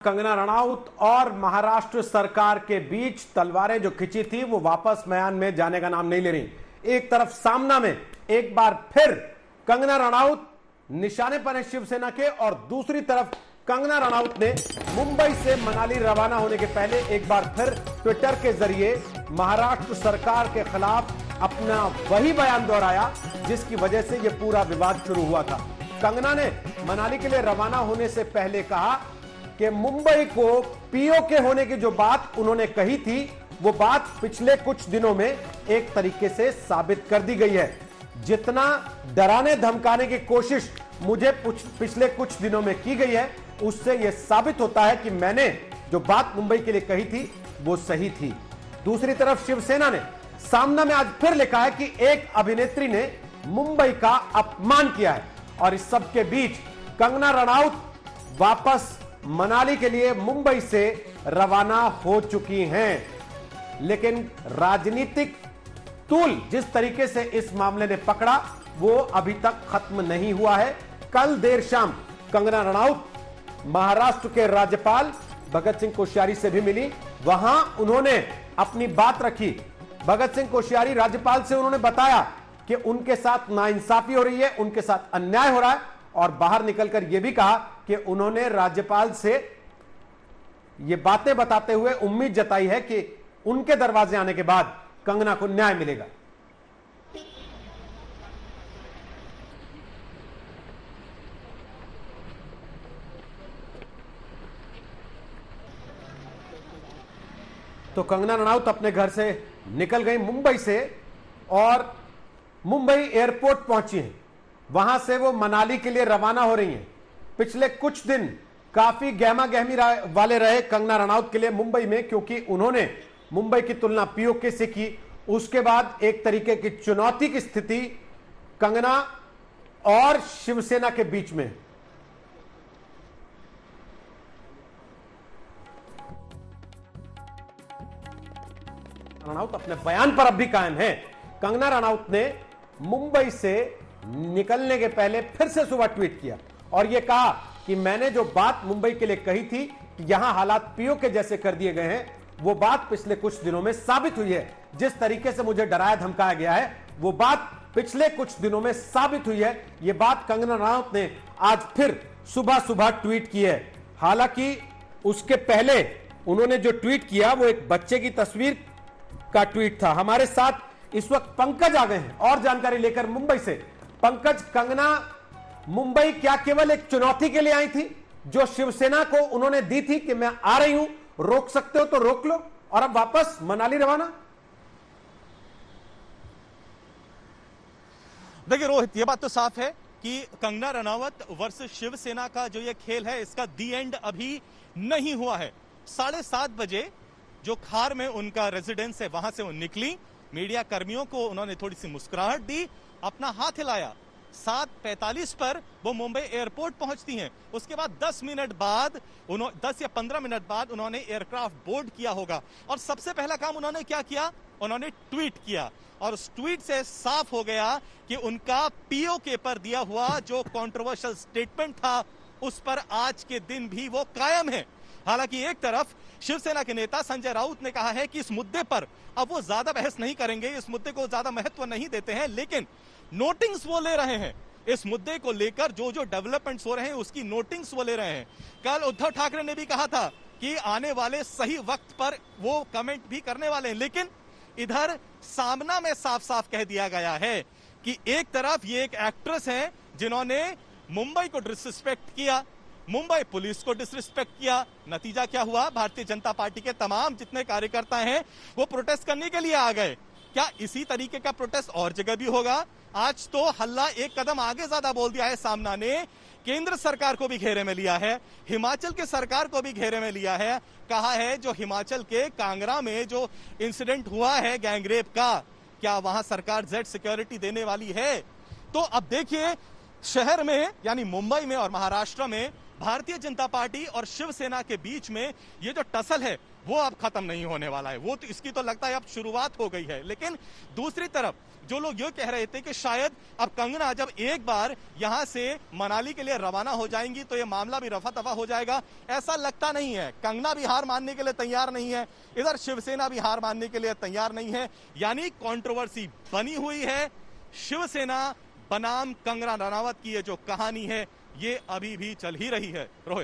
कंगना रनौत और महाराष्ट्र सरकार के बीच तलवारें जो खिंची थी वो वापस मैदान में जाने का नाम नहीं ले रही। एक तरफ सामना में एक बार फिर कंगना रनौत निशाने पर है शिवसेना के, और दूसरी तरफ कंगना रनौत ने मुंबई से मनाली रवाना होने के पहले एक बार फिर ट्विटर के जरिए महाराष्ट्र सरकार के खिलाफ अपना वही बयान दोहराया जिसकी वजह से यह पूरा विवाद शुरू हुआ था। कंगना ने मनाली के लिए रवाना होने से पहले कहा कि मुंबई को पीओके होने की जो बात उन्होंने कही थी वो बात पिछले कुछ दिनों में एक तरीके से साबित कर दी गई है। जितना डराने धमकाने की कोशिश मुझे पिछले कुछ दिनों में की गई है उससे यह साबित होता है कि मैंने जो बात मुंबई के लिए कही थी वो सही थी। दूसरी तरफ शिवसेना ने सामना में आज फिर लिखा है कि एक अभिनेत्री ने मुंबई का अपमान किया है, और इस सब के बीच कंगना रनौत वापस मनाली के लिए मुंबई से रवाना हो चुकी हैं। लेकिन राजनीतिक तूल जिस तरीके से इस मामले ने पकड़ा वो अभी तक खत्म नहीं हुआ है। कल देर शाम कंगना रनौत महाराष्ट्र के राज्यपाल भगत सिंह कोश्यारी से भी मिली। वहां उन्होंने अपनी बात रखी। भगत सिंह कोश्यारी राज्यपाल से उन्होंने बताया कि उनके साथ नाइंसाफी हो रही है, उनके साथ अन्याय हो रहा है, और बाहर निकलकर यह भी कहा कि उन्होंने राज्यपाल से यह बातें बताते हुए उम्मीद जताई है कि उनके दरवाजे आने के बाद कंगना को न्याय मिलेगा। तो कंगना रनौत अपने घर से निकल गई मुंबई से और मुंबई एयरपोर्ट पहुंची हैं। वहां से वो मनाली के लिए रवाना हो रही हैं। पिछले कुछ दिन काफी गहमा गहमी वाले रहे कंगना रनौत के लिए मुंबई में, क्योंकि उन्होंने मुंबई की तुलना पीओके से की। उसके बाद एक तरीके की चुनौती की स्थिति कंगना और शिवसेना के बीच में। रनौत अपने बयान पर अब भी कायम है। कंगना रनौत ने मुंबई से निकलने के पहले फिर से सुबह ट्वीट किया और यह कहा कि मैंने जो बात मुंबई के लिए कही थी कि यहां हालात पीओके जैसे कर दिए गए हैं, वो बात पिछले कुछ दिनों में साबित हुई है। जिस तरीके से मुझे डराया धमकाया गया है वो बात पिछले कुछ दिनों में साबित हुई है। यह बात कंगना रनौत ने आज फिर सुबह सुबह ट्वीट की है। हालांकि उसके पहले उन्होंने जो ट्वीट किया वो एक बच्चे की तस्वीर का ट्वीट था। हमारे साथ इस वक्त पंकज आ गए हैं और जानकारी लेकर मुंबई से। पंकज, कंगना मुंबई क्या केवल एक चुनौती के लिए आई थी जो शिवसेना को उन्होंने दी थी कि मैं आ रही हूं, रोक सकते हो तो रोक लो, और अब वापस मनाली रवाना? देखिए रोहित, यह बात तो साफ है कि कंगना रनौत वर्सेस शिवसेना का जो ये खेल है इसका दी एंड अभी नहीं हुआ है। 7:30 बजे जो खार में उनका रेजिडेंस है वहां से वो निकली, मीडिया कर्मियों को उन्होंने थोड़ी सी मुस्कुराहट दी, अपना हाथ हिलाया। 7:45 पर वो मुंबई एयरपोर्ट पहुंचती हैं। उसके बाद 10 मिनट बाद 10 या 15 मिनट बाद उन्होंने एयरक्राफ्ट बोर्ड किया होगा, और सबसे पहला काम उन्होंने क्या किया, उन्होंने ट्वीट किया। और उस ट्वीट से साफ हो गया कि उनका पीओके पर दिया हुआ जो कंट्रोवर्शियल स्टेटमेंट था उस पर आज के दिन भी वो कायम है। हालांकि एक तरफ शिवसेना के नेता संजय राउत ने कहा है कि इस मुद्दे पर अब वो ज्यादा बहस नहीं करेंगे, इस मुद्दे को ज्यादा महत्व नहीं देते हैं, लेकिन नोटिंग्स वो ले रहे हैं। इस मुद्दे को लेकर जो जो डेवलपमेंट्स हो रहे हैं उसकी नोटिंग्स वो ले रहे हैं। कल उद्धव ठाकरे ने भी कहा था कि आने वाले सही वक्त पर वो कमेंट भी करने वाले हैं, लेकिन इधर सामना में साफ साफ कह दिया गया है कि एक तरफ ये एक एक्ट्रेस है जिन्होंने मुंबई को डिसरिस्पेक्ट किया, मुंबई पुलिस को डिसरिस्पेक्ट किया। नतीजा क्या हुआ, भारतीय जनता पार्टी के तमाम जितने कार्यकर्ता हैं वो प्रोटेस्ट करने के लिए आ गए। क्या इसी तरीके का प्रोटेस्ट और जगह भी होगा? आज तो हल्ला एक कदम आगे ज्यादा बोल दिया है सामना ने, केंद्र सरकार को भी घेरे में लिया है, हिमाचल के सरकार को भी घेरे में लिया है। कहा है जो हिमाचल के कांगड़ा में जो इंसिडेंट हुआ है गैंगरेप का, क्या वहां सरकार जेड सिक्योरिटी देने वाली है? तो अब देखिए शहर में यानी मुंबई में और महाराष्ट्र में भारतीय जनता पार्टी और शिवसेना के बीच में ये जो टसल है वो अब खत्म नहीं होने वाला है। वो तो इसकी तो लगता है अब शुरुआत हो गई है। लेकिन दूसरी तरफ जो लोग ये कह रहे थे कि शायद अब कंगना जब एक बार यहां से मनाली के लिए रवाना हो जाएंगी तो ये मामला भी रफा दफा हो जाएगा, ऐसा लगता नहीं है। कंगना भी हार मानने के लिए तैयार नहीं है, इधर शिवसेना भी हार मानने के लिए तैयार नहीं है। यानी कंट्रोवर्सी बनी हुई है। शिवसेना बनाम कंगना रनावत की ये जो कहानी है ये अभी भी चल ही रही है। रोहित।